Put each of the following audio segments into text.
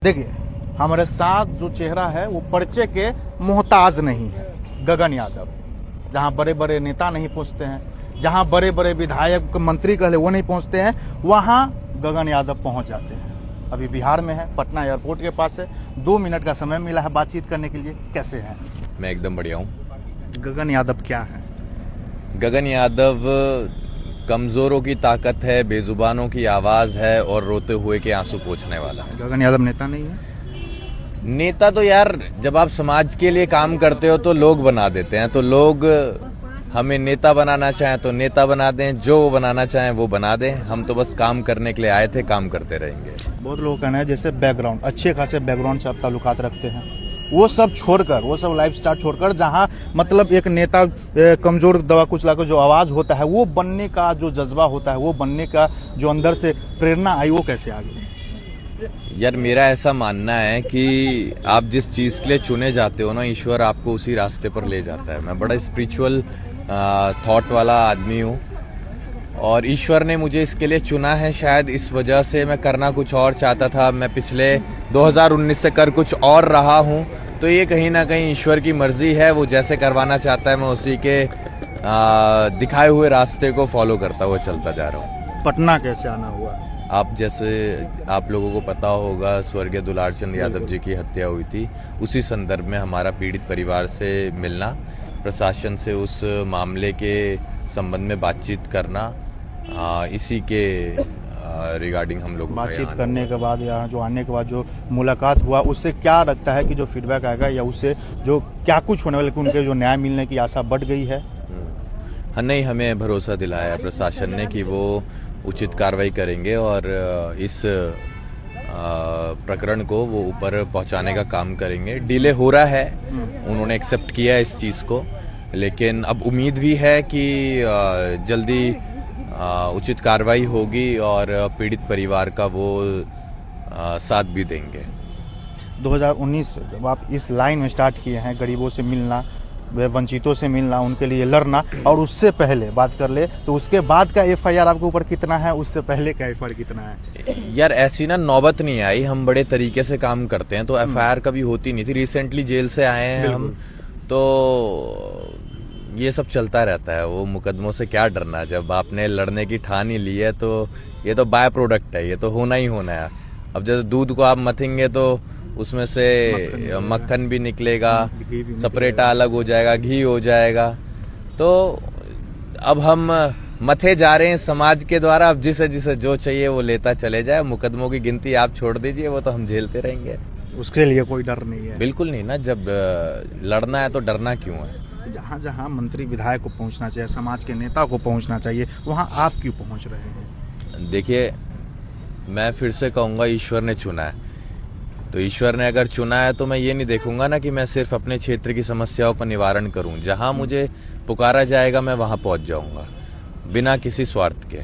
देखिए, हमारे साथ जो चेहरा है वो पर्चे के मोहताज नहीं है। गगन यादव, जहां बड़े बड़े नेता नहीं पहुंचते हैं, जहां बड़े बड़े विधायक मंत्री कहले वो नहीं पहुंचते हैं, वहां गगन यादव पहुंच जाते हैं। अभी बिहार में है, पटना एयरपोर्ट के पास है। 2 मिनट का समय मिला है बातचीत करने के लिए। कैसे हैं? मैं एकदम बढ़िया हूँ। गगन यादव क्या है? गगन यादव कमजोरों की ताकत है, बेजुबानों की आवाज है और रोते हुए के आंसू पोंछने वाला है। गगन यादव नेता नहीं है? नेता तो यार, जब आप समाज के लिए काम करते हो तो लोग बना देते हैं। तो लोग हमें नेता बनाना चाहें तो नेता बना दें, जो वो बनाना चाहें वो बना दें। हम तो बस काम करने के लिए आए थे, काम करते रहेंगे। बहुत लोगों का कहना है जैसे बैकग्राउंड, अच्छे खासे बैकग्राउंड से आप ताल्लुकात रखते हैं, वो सब छोड़कर, वो सब लाइफ स्टाइल छोड़कर, जहां मतलब एक नेता कमजोर दवा कुचला जो आवाज होता है, वो बनने का जो जज्बा होता है, वो बनने का जो अंदर से प्रेरणा आई, वो कैसे आ गई? यार, मेरा ऐसा मानना है कि आप जिस चीज के लिए चुने जाते हो ना, ईश्वर आपको उसी रास्ते पर ले जाता है। मैं बड़ा स्पिरिचुअल थॉट वाला आदमी हूँ और ईश्वर ने मुझे इसके लिए चुना है। शायद इस वजह से मैं करना कुछ और चाहता था। मैं पिछले 2019 से कर कुछ और रहा हूँ, तो ये कहीं ना कहीं ईश्वर की मर्जी है। वो जैसे करवाना चाहता है, मैं उसी के दिखाए हुए रास्ते को फॉलो करता हुआ चलता जा रहा हूँ। पटना कैसे आना हुआ? आप लोगों को पता होगा, स्वर्गीय दुलार चंद यादव जी की हत्या हुई थी। उसी संदर्भ में हमारा पीड़ित परिवार से मिलना, प्रशासन से उस मामले के संबंध में बातचीत करना, इसी के रिगार्डिंग हम लोग बातचीत करने के बाद या जो आने के बाद जो मुलाकात हुआ, उससे क्या लगता है कि जो फीडबैक आएगा या उससे जो क्या कुछ होने वाला, कि उनके जो न्याय मिलने की आशा बढ़ गई है? हाँ, नहीं, हमें भरोसा दिलाया प्रशासन ने कि वो उचित कार्रवाई करेंगे और इस प्रकरण को वो ऊपर पहुंचाने का काम करेंगे। डिले हो रहा है, उन्होंने एक्सेप्ट किया इस चीज़ को, लेकिन अब उम्मीद भी है कि जल्दी उचित कार्रवाई होगी और पीड़ित परिवार का वो साथ भी देंगे। 2019 से जब आप इस लाइन में स्टार्ट किए हैं, गरीबों से मिलना, वंचितों से मिलना, उनके लिए लड़ना, और उससे पहले बात कर ले तो उसके बाद का एफआईआर आपके ऊपर कितना है, उससे पहले का एफआईआर कितना है? यार, ऐसी ना नौबत नहीं आई। हम बड़े तरीके से काम करते हैं, तो एफआईआर कभी होती नहीं थी। रिसेंटली जेल से आए हैं हम, तो ये सब चलता रहता है। वो मुकदमों से क्या डरना, जब आपने लड़ने की ठान ही ली है तो ये तो बाय प्रोडक्ट है, ये तो होना ही होना है। अब जैसे दूध को आप मथेंगे तो उसमें से मक्खन भी निकलेगा, सपरेटा अलग हो जाएगा, घी हो जाएगा। तो अब हम मथे जा रहे हैं समाज के द्वारा। अब जिसे जिसे जो चाहिए वो लेता चले जाए। मुकदमों की गिनती आप छोड़ दीजिए, वो तो हम झेलते रहेंगे। उसके लिए कोई डर नहीं है? बिल्कुल नहीं ना। जब लड़ना है तो डरना क्यों है? जहाँ जहाँ मंत्री विधायक को पहुँचना चाहिए, समाज के नेता को पहुँचना चाहिए, वहाँ आप क्यों पहुँच रहे हैं? देखिए, मैं फिर से कहूँगा, ईश्वर ने चुना है। तो ईश्वर ने अगर चुना है तो मैं ये नहीं देखूंगा ना कि मैं सिर्फ अपने क्षेत्र की समस्याओं का निवारण करूं। जहां मुझे पुकारा जाएगा मैं वहां पहुंच जाऊंगा, बिना किसी स्वार्थ के।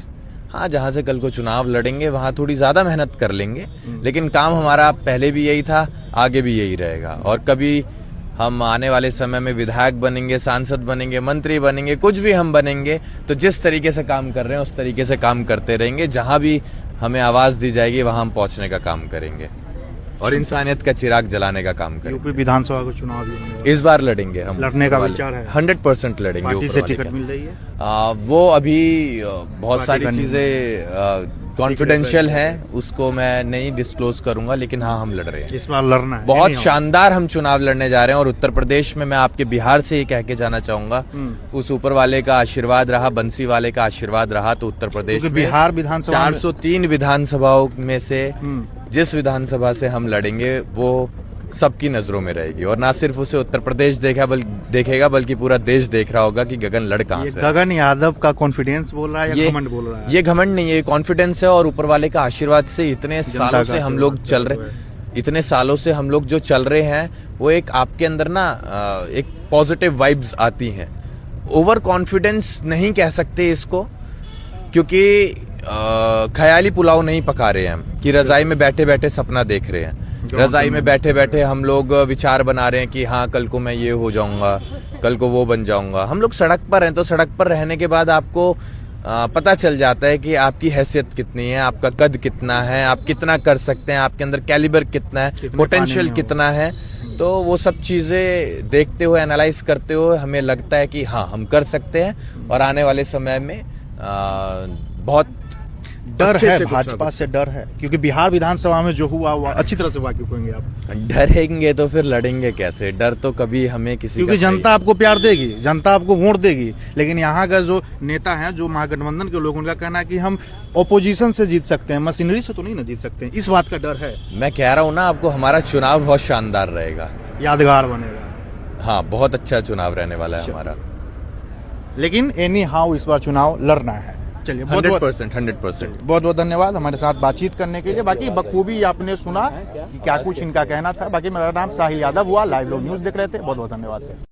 हाँ, जहां से कल को चुनाव लड़ेंगे वहां थोड़ी ज्यादा मेहनत कर लेंगे, लेकिन काम हमारा पहले भी यही था, आगे भी यही रहेगा। और कभी हम आने वाले समय में विधायक बनेंगे, सांसद बनेंगे, मंत्री बनेंगे, कुछ भी हम बनेंगे, तो जिस तरीके से काम कर रहे हैं उस तरीके से काम करते रहेंगे। जहां भी हमें आवाज दी जाएगी वहां हम पहुंचने का काम करेंगे और इंसानियत का चिराग जलाने का काम करेंगे। यूपी विधानसभा को चुनाव भी इस बार लड़ेंगे हम। लड़ने का विचार है? 100% लड़ेंगे। पार्टी से टिकट मिल रही है? वो अभी बहुत सारी चीजें कॉन्फिडेंशियल है, उसको मैं नहीं डिस्क्लोज करूंगा, लेकिन हाँ, हम लड़ रहे हैं। इस बार लड़ना है? बहुत शानदार हम चुनाव लड़ने जा रहे हैं। और उत्तर प्रदेश में मैं आपके बिहार से ये कह के जाना चाहूंगा, उस ऊपर वाले का आशीर्वाद रहा, बंसी वाले का आशीर्वाद रहा, तो उत्तर प्रदेश में बिहार विधानसभा 403 विधानसभाओं में से जिस विधानसभा से हम लड़ेंगे वो सबकी नजरों में रहेगी। और ना सिर्फ उसे उत्तर प्रदेश देखेगा बल्कि पूरा देश देख रहा होगा कि गगन लड़ कहां से। गगन यादव का कॉन्फिडेंस बोल रहा है या घमंड बोल रहा है? ये घमंड नहीं है, ये कॉन्फिडेंस है। और ऊपर वाले का आशीर्वाद से इतने सालों से हम लोग चल रहे, इतने सालों से हम लोग जो चल रहे हैं, वो एक आपके अंदर ना एक पॉजिटिव वाइब्स आती हैं। ओवर कॉन्फिडेंस नहीं कह सकते इसको, क्योंकि ख्याली पुलाव नहीं पका रहे हैं हम कि रजाई में बैठे बैठे सपना देख रहे हैं। रजाई में बैठे बैठे हम लोग विचार बना रहे हैं कि हाँ, कल को मैं ये हो जाऊंगा, कल को वो बन जाऊंगा। हम लोग सड़क पर हैं, तो सड़क पर रहने के बाद आपको पता चल जाता है कि आपकी हैसियत कितनी है, आपका कद कितना है, आप कितना कर सकते हैं, आपके अंदर कैलिबर कितना है, कितने पोटेंशियल पानी में हो। कितना है। तो वो सब चीज़ें देखते हुए, एनालाइज करते हुए हमें लगता है कि हाँ, हम कर सकते हैं और आने वाले समय में बहुत डर अच्छे है, से कुछ ना भाजपा कुछ। से डर है, क्योंकि बिहार विधानसभा में जो हुआ वो अच्छी तरह से वाकिफ होंगे आप, डरेंगे तो फिर लड़ेंगे कैसे? डर तो कभी हमें किसी क्योंकि का जनता आपको प्यार देगी, जनता आपको वोट देगी। लेकिन यहाँ का जो नेता है, जो महागठबंधन के लोग, उनका कहना है कि हम ओपोजिशन से जीत सकते हैं, मशीनरी से तो नहीं ना जीत सकते हैं। इस बात का डर है। मैं कह रहा हूँ ना आपको, हमारा चुनाव बहुत शानदार रहेगा। यादगार बनेगा। हाँ, बहुत अच्छा चुनाव रहने वाला है हमारा। लेकिन एनी हाउ इस बार चुनाव लड़ना है। चलिए, बहुत बहुत 100%। बहुत बहुत धन्यवाद हमारे साथ बातचीत करने के लिए। बाकी बखूबी आपने सुना कि क्या कुछ इनका कहना था। बाकी मेरा नाम साहिल यादव हुआ, लाइव लोग न्यूज देख रहे थे। बहुत बहुत धन्यवाद।